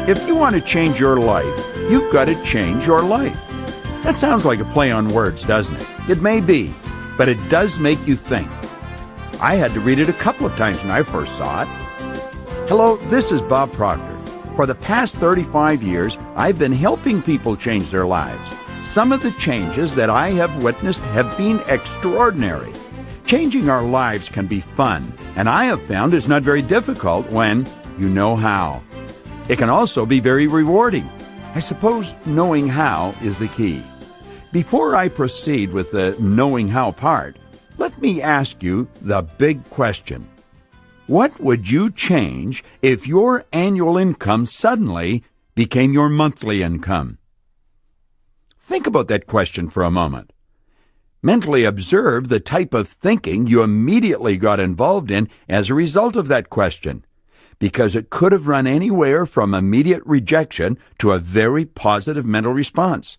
If you want to change your life, you've got to change your life. That sounds like a play on words, doesn't it? It may be, but it does make you think. I had to read it a couple of times when I first saw it. Hello, this is Bob Proctor. For the past 35 years, I've been helping people change their lives. Some of the changes that I have witnessed have been extraordinary. Changing our lives can be fun, and I have found it's not very difficult when you know how. It can also be very rewarding. I suppose knowing how is the key. Before I proceed with the knowing how part, let me ask you the big question. What would you change if your annual income suddenly became your monthly income? Think about that question for a moment. Mentally observe the type of thinking you immediately got involved in as a result of that question, because it could have run anywhere from immediate rejection to a very positive mental response.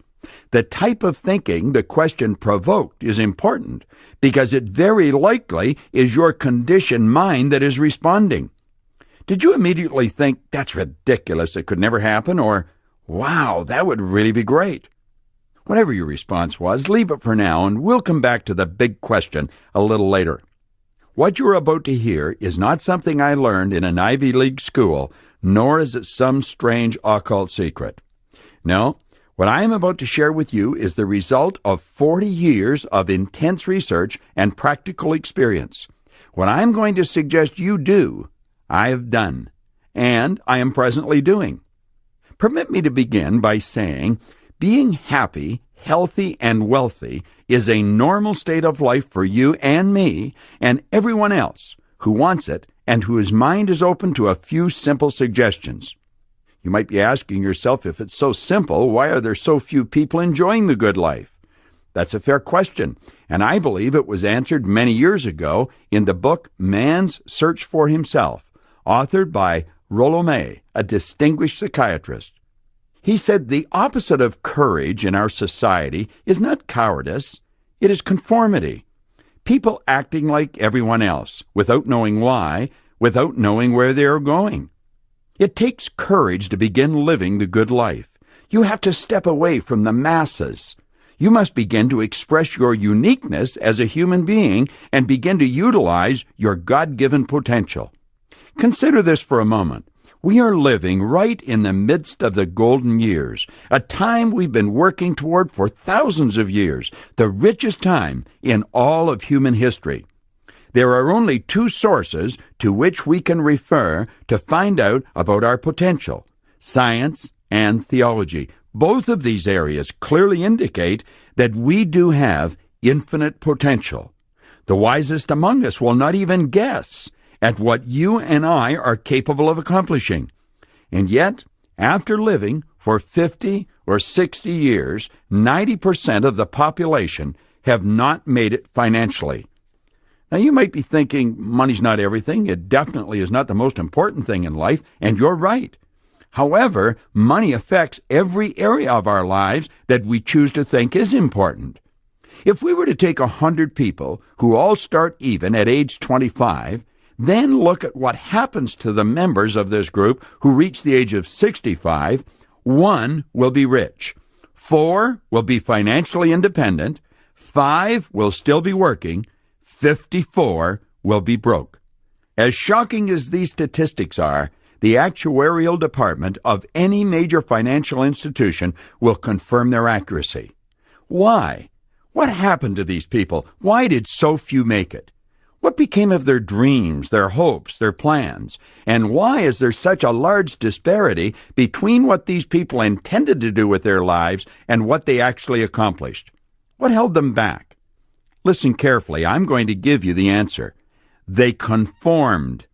The type of thinking the question provoked is important because it very likely is your conditioned mind that is responding. Did you immediately think, that's ridiculous, it could never happen, or, wow, that would really be great? Whatever your response was, leave it for now, and we'll come back to the big question a little later. What you're about to hear is not something I learned in an Ivy League school, nor is it some strange occult secret. No, what I am about to share with you is the result of 40 years of intense research and practical experience. What I'm going to suggest you do, I have done, and I am presently doing. Permit me to begin by saying, being happy, healthy, and wealthy is a normal state of life for you and me and everyone else who wants it and whose mind is open to a few simple suggestions. You might be asking yourself, if it's so simple, why are there so few people enjoying the good life? That's a fair question, and I believe it was answered many years ago in the book Man's Search for Himself, authored by Rollo May, a distinguished psychiatrist. He said the opposite of courage in our society is not cowardice, it is conformity. People acting like everyone else, without knowing why, without knowing where they are going. It takes courage to begin living the good life. You have to step away from the masses. You must begin to express your uniqueness as a human being and begin to utilize your God-given potential. Consider this for a moment. We are living right in the midst of the golden years, a time we've been working toward for thousands of years, the richest time in all of human history. There are only two sources to which we can refer to find out about our potential: science and theology. Both of these areas clearly indicate that we do have infinite potential. The wisest among us will not even guess at what you and I are capable of accomplishing. And yet, after living for 50 or 60 years, 90% of the population have not made it financially. Now, you might be thinking, money's not everything. It definitely is not the most important thing in life, and you're right. However, money affects every area of our lives that we choose to think is important. If we were to take 100 people who all start even at age 25, then look at what happens to the members of this group who reach the age of 65. 1 will be rich. 4 will be financially independent. 5 will still be working. 54 will be broke. As shocking as these statistics are, the actuarial department of any major financial institution will confirm their accuracy. Why? What happened to these people? Why did so few make it? What became of their dreams, their hopes, their plans? And why is there such a large disparity between what these people intended to do with their lives and what they actually accomplished? What held them back? Listen carefully. I'm going to give you the answer. They conformed.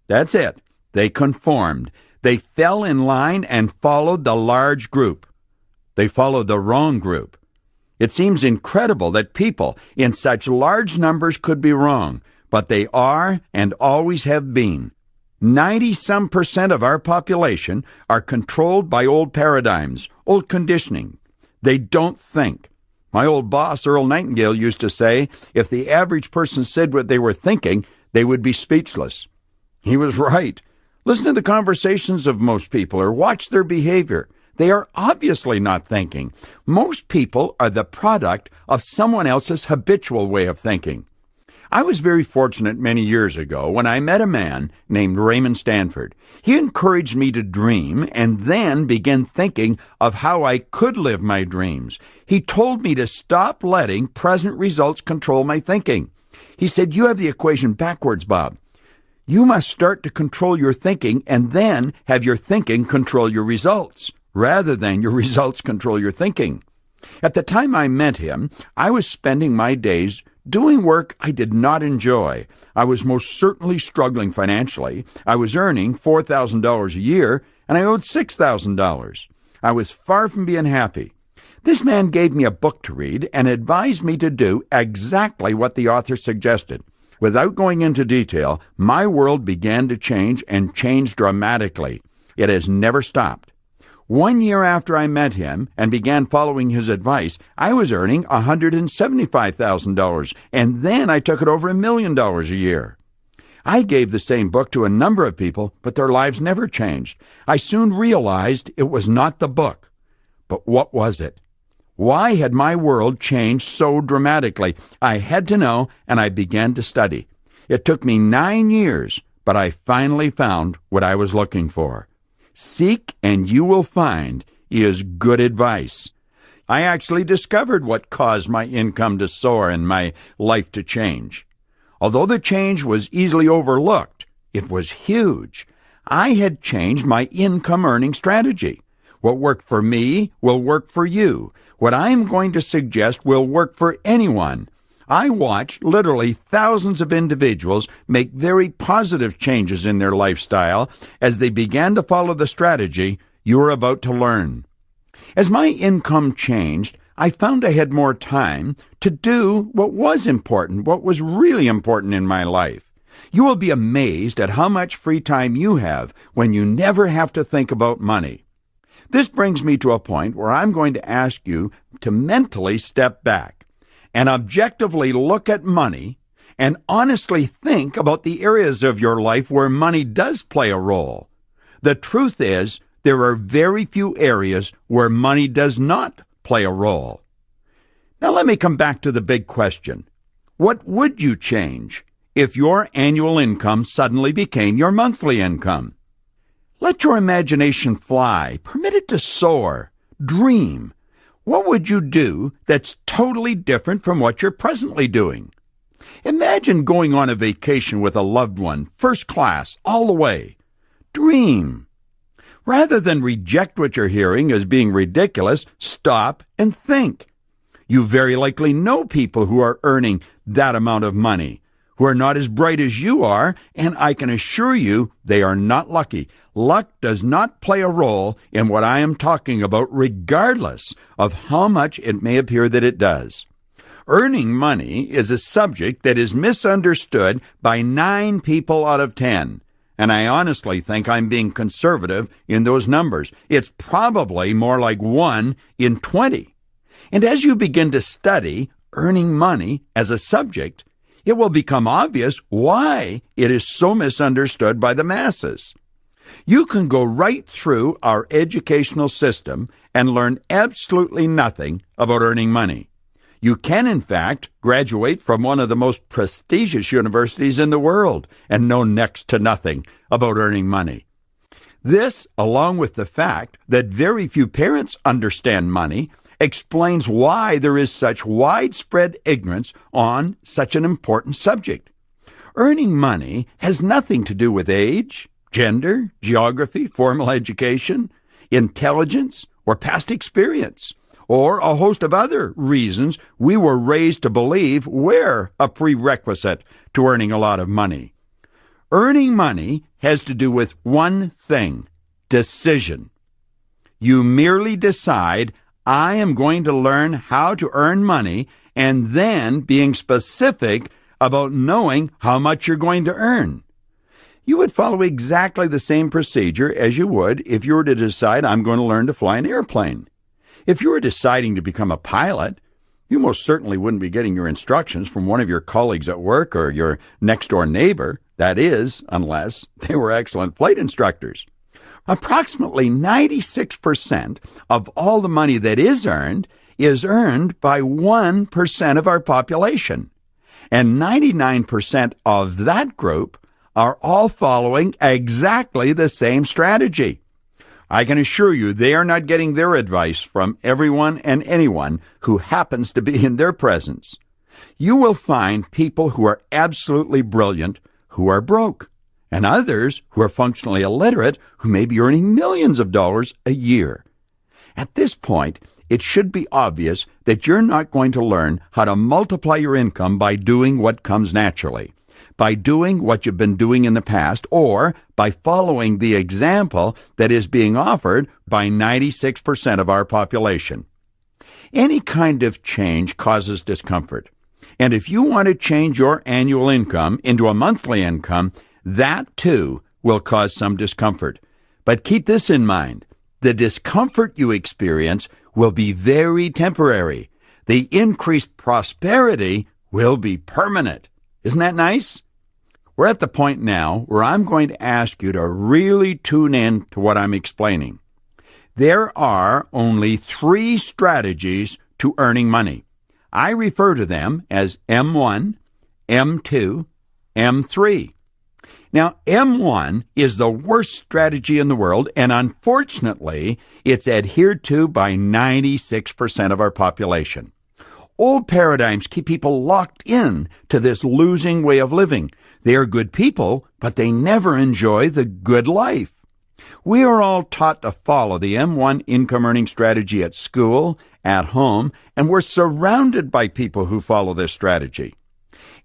That's it. They conformed. They fell in line and followed the large group. They followed the wrong group. It seems incredible that people in such large numbers could be wrong, but they are and always have been. 90-some% of our population are controlled by old paradigms, old conditioning. They don't think. My old boss, Earl Nightingale, used to say, if the average person said what they were thinking, they would be speechless. He was right. Listen to the conversations of most people or watch their behavior. They are obviously not thinking. Most people are the product of someone else's habitual way of thinking. I was very fortunate many years ago when I met a man named Raymond Stanford. He encouraged me to dream and then began thinking of how I could live my dreams. He told me to stop letting present results control my thinking. He said, "You have the equation backwards, Bob. You must start to control your thinking and then have your thinking control your results, rather than your results control your thinking." At the time I met him, I was spending my days doing work I did not enjoy. I was most certainly struggling financially. I was earning $4,000 a year, and I owed $6,000. I was far from being happy. This man gave me a book to read and advised me to do exactly what the author suggested. Without going into detail, my world began to change and change dramatically. It has never stopped. 1 year after I met him and began following his advice, I was earning $175,000, and then I took it over $1 million a year. I gave the same book to a number of people, but their lives never changed. I soon realized it was not the book. But what was it? Why had my world changed so dramatically? I had to know, and I began to study. It took me 9 years, but I finally found what I was looking for. Seek and you will find is good advice. I actually discovered what caused my income to soar and my life to change. Although the change was easily overlooked, it was huge. I had changed my income earning strategy. What worked for me will work for you. What I am going to suggest will work for anyone. I watched literally thousands of individuals make very positive changes in their lifestyle as they began to follow the strategy you are about to learn. As my income changed, I found I had more time to do what was important, what was really important in my life. You will be amazed at how much free time you have when you never have to think about money. This brings me to a point where I'm going to ask you to mentally step back and objectively look at money and honestly think about the areas of your life where money does play a role. The truth is, there are very few areas where money does not play a role. Now let me come back to the big question. What would you change if your annual income suddenly became your monthly income? Let your imagination fly. Permit it to soar. Dream. What would you do that's totally different from what you're presently doing? Imagine going on a vacation with a loved one, first class, all the way. Dream. Rather than reject what you're hearing as being ridiculous, stop and think. You very likely know people who are earning that amount of money, who are not as bright as you are, and I can assure you they are not lucky. Luck does not play a role in what I am talking about, regardless of how much it may appear that it does. Earning money is a subject that is misunderstood by 9 people out of 10. And I honestly think I'm being conservative in those numbers. It's probably more like 1 in 20. And as you begin to study earning money as a subject, it will become obvious why it is so misunderstood by the masses. You can go right through our educational system and learn absolutely nothing about earning money. You can, in fact, graduate from one of the most prestigious universities in the world and know next to nothing about earning money. This, along with the fact that very few parents understand money, explains why there is such widespread ignorance on such an important subject. Earning money has nothing to do with age, gender, geography, formal education, intelligence, or past experience, or a host of other reasons we were raised to believe were a prerequisite to earning a lot of money. Earning money has to do with one thing: decision. You merely decide, I am going to learn how to earn money, and then being specific about knowing how much you're going to earn. You would follow exactly the same procedure as you would if you were to decide, I'm going to learn to fly an airplane. If you were deciding to become a pilot, You most certainly wouldn't be getting your instructions from one of your colleagues at work or your next-door neighbor. That is, unless they were excellent flight instructors. Approximately 96% of all the money that is earned by 1% of our population. And 99% of that group are all following exactly the same strategy. I can assure you they are not getting their advice from everyone and anyone who happens to be in their presence. You will find people who are absolutely brilliant who are broke, and others who are functionally illiterate who may be earning millions of dollars a year. At this point, it should be obvious that you're not going to learn how to multiply your income by doing what comes naturally, by doing what you've been doing in the past, or by following the example that is being offered by 96% of our population. Any kind of change causes discomfort. And if you want to change your annual income into a monthly income, that too will cause some discomfort. But keep this in mind. The discomfort you experience will be very temporary. The increased prosperity will be permanent. Isn't that nice? We're at the point now where I'm going to ask you to really tune in to what I'm explaining. There are only 3 strategies to earning money. I refer to them as M1, M2, M3. Now, M1 is the worst strategy in the world, and unfortunately, it's adhered to by 96% of our population. Old paradigms keep people locked in to this losing way of living. They are good people, but they never enjoy the good life. We are all taught to follow the M1 income earning strategy at school, at home, and we're surrounded by people who follow this strategy.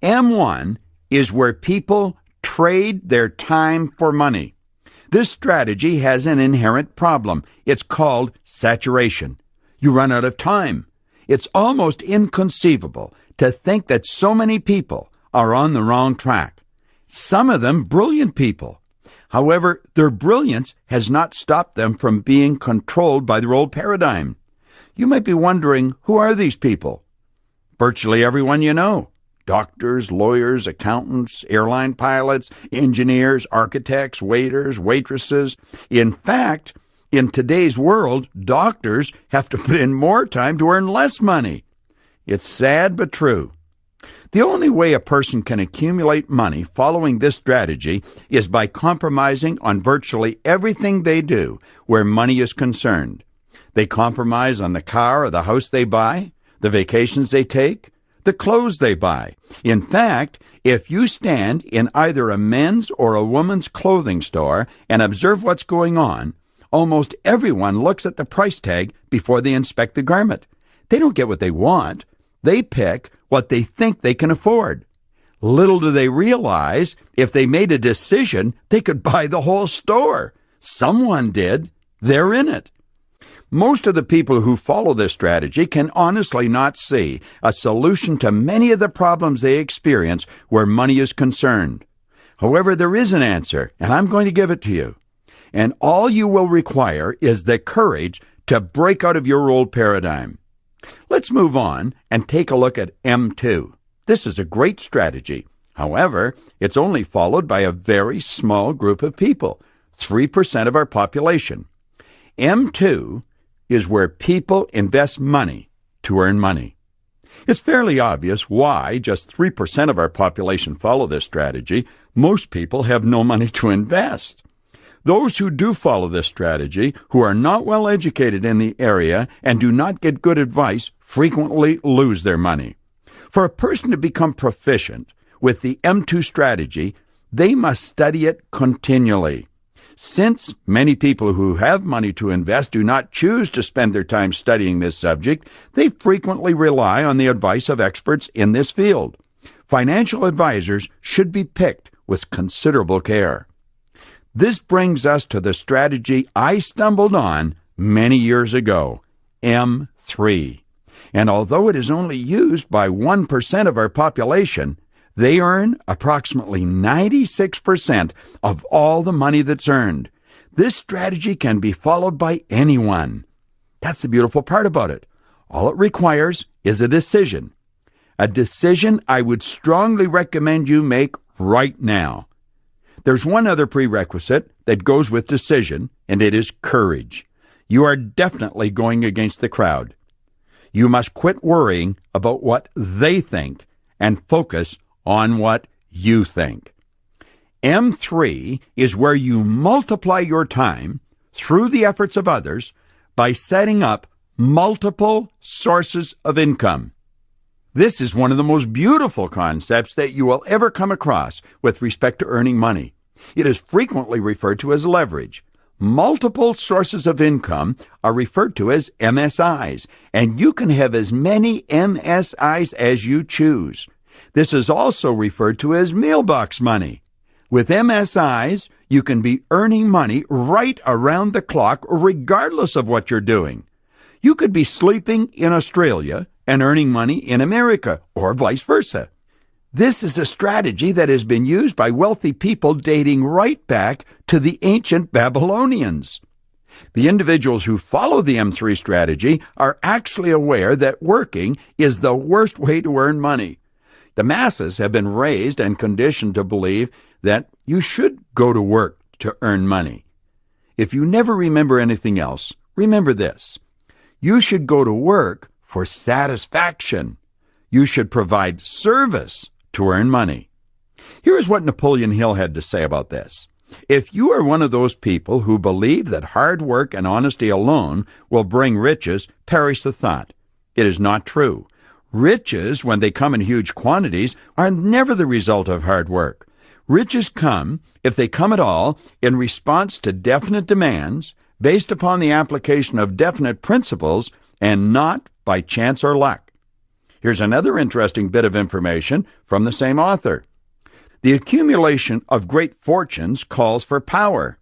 M1 is where people trade their time for money. This strategy has an inherent problem. It's called saturation. You run out of time. It's almost inconceivable to think that so many people are on the wrong track. Some of them brilliant people. However, their brilliance has not stopped them from being controlled by their old paradigm. You might be wondering, who are these people? Virtually everyone you know. Doctors, lawyers, accountants, airline pilots, engineers, architects, waiters, waitresses. In fact, in today's world, doctors have to put in more time to earn less money. It's sad but true. The only way a person can accumulate money following this strategy is by compromising on virtually everything they do where money is concerned. They compromise on the car or the house they buy, the vacations they take, the clothes they buy. In fact, if you stand in either a men's or a woman's clothing store and observe what's going on, almost everyone looks at the price tag before they inspect the garment. They don't get what they want. They pick what they think they can afford. Little do they realize, if they made a decision, they could buy the whole store. Someone did. They're in it. Most of the people who follow this strategy can honestly not see a solution to many of the problems they experience where money is concerned. However, there is an answer, and I'm going to give it to you. And all you will require is the courage to break out of your old paradigm. Let's move on and take a look at M2. This is a great strategy. However, it's only followed by a very small group of people, 3% of our population. M2 is where people invest money to earn money. It's fairly obvious why just 3% of our population follow this strategy. Most people have no money to invest. Those who do follow this strategy, who are not well educated in the area and do not get good advice, frequently lose their money. For a person to become proficient with the M2 strategy, they must study it continually. Since many people who have money to invest do not choose to spend their time studying this subject, they frequently rely on the advice of experts in this field. Financial advisors should be picked with considerable care. This brings us to the strategy I stumbled on many years ago, M3. And although it is only used by 1% of our population, they earn approximately 96% of all the money that's earned. This strategy can be followed by anyone. That's the beautiful part about it. All it requires is a decision. A decision I would strongly recommend you make right now. There's one other prerequisite that goes with decision, and it is courage. You are definitely going against the crowd. You must quit worrying about what they think and focus on what you think. M3 is where you multiply your time through the efforts of others by setting up multiple sources of income. This is one of the most beautiful concepts that you will ever come across with respect to earning money. It is frequently referred to as leverage. Multiple sources of income are referred to as MSIs, and you can have as many MSIs as you choose. This is also referred to as mailbox money. With MSIs, you can be earning money right around the clock, regardless of what you're doing. You could be sleeping in Australia and earning money in America, or vice versa. This is a strategy that has been used by wealthy people dating right back to the ancient Babylonians. The individuals who follow the M3 strategy are actually aware that working is the worst way to earn money. The masses have been raised and conditioned to believe that you should go to work to earn money. If you never remember anything else, remember this. You should go to work for satisfaction. You should provide service to earn money. Here's what Napoleon Hill had to say about this. If you are one of those people who believe that hard work and honesty alone will bring riches, perish the thought. It is not true. Riches, when they come in huge quantities, are never the result of hard work. Riches come, if they come at all, in response to definite demands, based upon the application of definite principles, and not by chance or luck. Here's another interesting bit of information from the same author. The accumulation of great fortunes calls for power,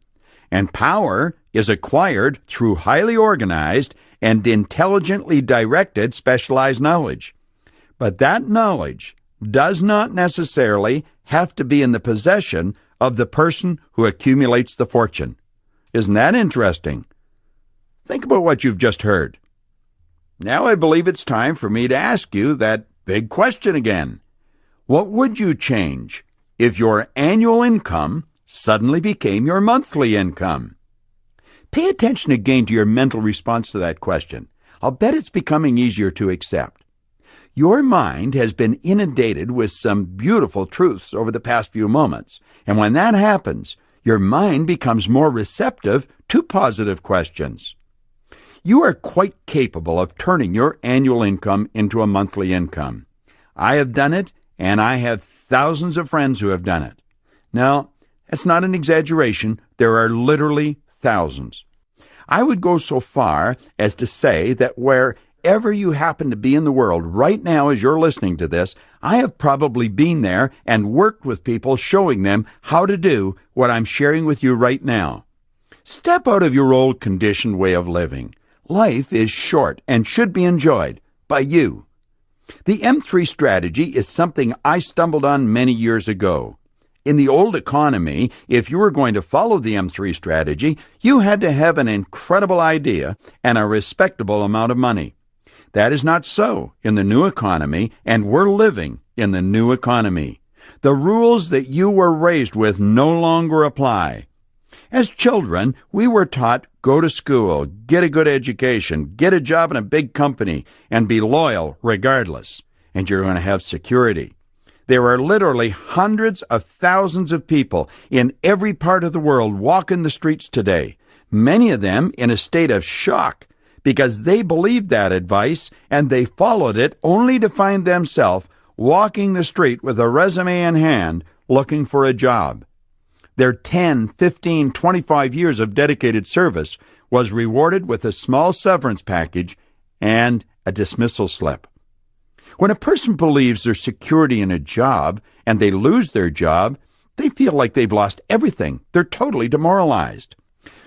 and power is acquired through highly organized and intelligently directed specialized knowledge. But that knowledge does not necessarily have to be in the possession of the person who accumulates the fortune. Isn't that interesting? Think about what you've just heard. Now I believe it's time for me to ask you that big question again. What would you change if your annual income suddenly became your monthly income? Pay attention again to your mental response to that question. I'll bet it's becoming easier to accept. Your mind has been inundated with some beautiful truths over the past few moments, and when that happens, your mind becomes more receptive to positive questions. You are quite capable of turning your annual income into a monthly income. I have done it, and I have thousands of friends who have done it. Now, that's not an exaggeration. There are literally thousands. I would go so far as to say that wherever you happen to be in the world right now as you're listening to this, I have probably been there and worked with people showing them how to do what I'm sharing with you right now. Step out of your old conditioned way of living. Life is short and should be enjoyed by you. The M3 strategy is something I stumbled on many years ago. In the old economy, if you were going to follow the M3 strategy, you had to have an incredible idea and a respectable amount of money. That is not so in the new economy, and we're living in the new economy. The rules that you were raised with no longer apply. As children, we were taught, go to school, get a good education, get a job in a big company, and be loyal regardless, and you're going to have security. There are literally hundreds of thousands of people in every part of the world walking the streets today, many of them in a state of shock because they believed that advice and they followed it only to find themselves walking the street with a resume in hand looking for a job. Their 10, 15, 25 years of dedicated service was rewarded with a small severance package and a dismissal slip. When a person believes there's security in a job and they lose their job, they feel like they've lost everything. They're totally demoralized.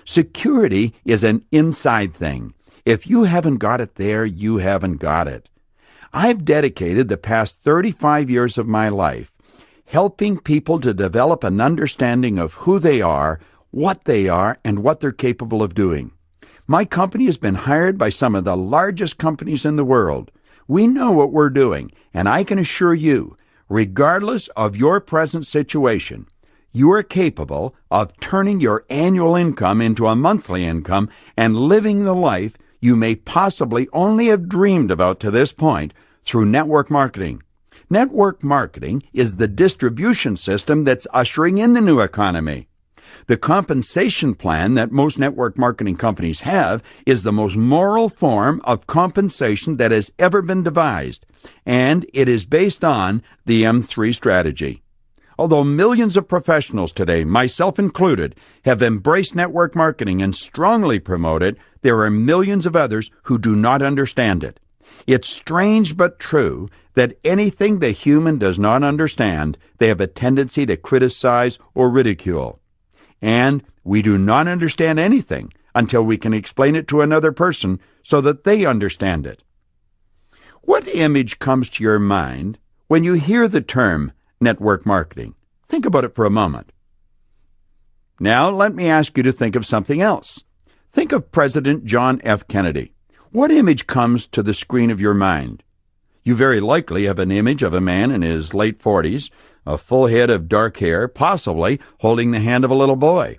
Security is an inside thing. If you haven't got it there, you haven't got it. I've dedicated the past 35 years of my life helping people to develop an understanding of who they are, what they are, and what they're capable of doing. My company has been hired by some of the largest companies in the world. We know what we're doing, and I can assure you, regardless of your present situation, you are capable of turning your annual income into a monthly income and living the life you may possibly only have dreamed about to this point through network marketing. Network marketing is the distribution system that's ushering in the new economy. The compensation plan that most network marketing companies have is the most moral form of compensation that has ever been devised, and it is based on the M3 strategy. Although millions of professionals today, myself included, have embraced network marketing and strongly promote it, there are millions of others who do not understand it. It's strange but true that anything the human does not understand, they have a tendency to criticize or ridicule. And we do not understand anything until we can explain it to another person so that they understand it. What image comes to your mind when you hear the term network marketing? Think about it for a moment. Now, let me ask you to think of something else. Think of President John F. Kennedy. What image comes to the screen of your mind? You very likely have an image of a man in his late 40s, a full head of dark hair, possibly holding the hand of a little boy.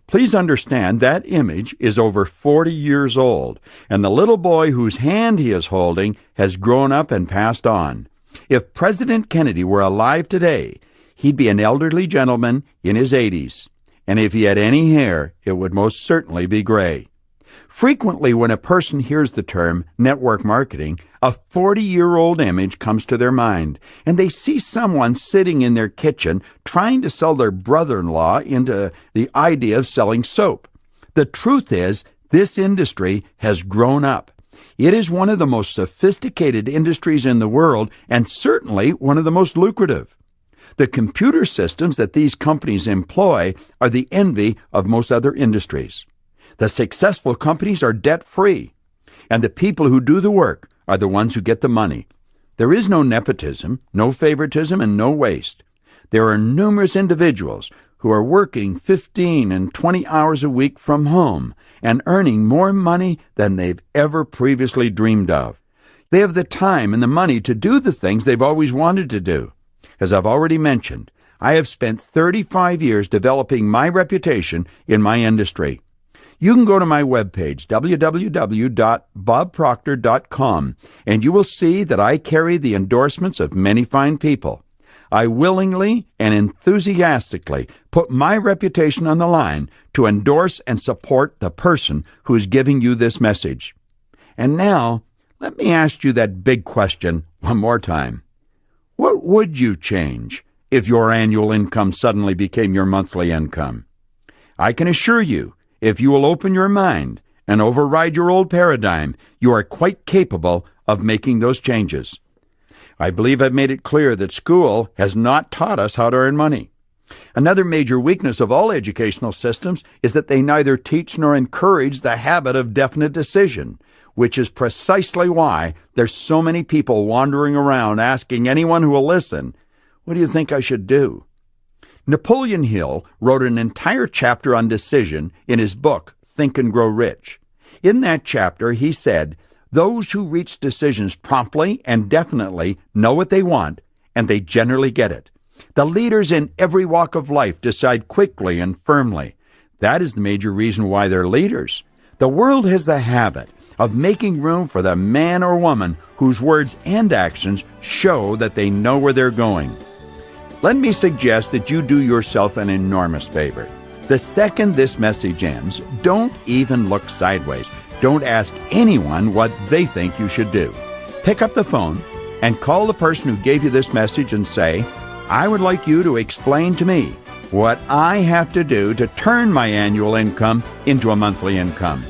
Please understand that image is over 40 years old, and the little boy whose hand he is holding has grown up and passed on. If President Kennedy were alive today, he'd be an elderly gentleman in his 80s, and if he had any hair, it would most certainly be gray. Frequently, when a person hears the term network marketing, a 40-year-old image comes to their mind, and they see someone sitting in their kitchen trying to sell their brother-in-law into the idea of selling soap. The truth is, this industry has grown up. It is one of the most sophisticated industries in the world, and certainly one of the most lucrative. The computer systems that these companies employ are the envy of most other industries. The successful companies are debt-free, and the people who do the work are the ones who get the money. There is no nepotism, no favoritism, and no waste. There are numerous individuals who are working 15 and 20 hours a week from home and earning more money than they've ever previously dreamed of. They have the time and the money to do the things they've always wanted to do. As I've already mentioned, I have spent 35 years developing my reputation in my industry. You can go to my webpage, www.bobproctor.com, and you will see that I carry the endorsements of many fine people. I willingly and enthusiastically put my reputation on the line to endorse and support the person who is giving you this message. And now, let me ask you that big question one more time. What would you change if your annual income suddenly became your monthly income? I can assure you, if you will open your mind and override your old paradigm, you are quite capable of making those changes. I believe I've made it clear that school has not taught us how to earn money. Another major weakness of all educational systems is that they neither teach nor encourage the habit of definite decision, which is precisely why there's so many people wandering around asking anyone who will listen, "What do you think I should do?" Napoleon Hill wrote an entire chapter on decision in his book, Think and Grow Rich. In that chapter, he said, "Those who reach decisions promptly and definitely know what they want, and they generally get it. The leaders in every walk of life decide quickly and firmly. That is the major reason why they're leaders. The world has the habit of making room for the man or woman whose words and actions show that they know where they're going." Let me suggest that you do yourself an enormous favor. The second this message ends, don't even look sideways. Don't ask anyone what they think you should do. Pick up the phone and call the person who gave you this message and say, "I would like you to explain to me what I have to do to turn my annual income into a monthly income."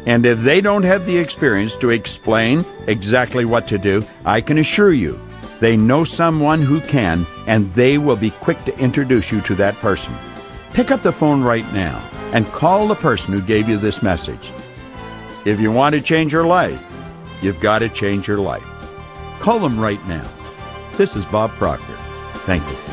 And if they don't have the experience to explain exactly what to do, I can assure you, they know someone who can, and they will be quick to introduce you to that person. Pick up the phone right now and call the person who gave you this message. If you want to change your life, you've got to change your life. Call them right now. This is Bob Proctor. Thank you.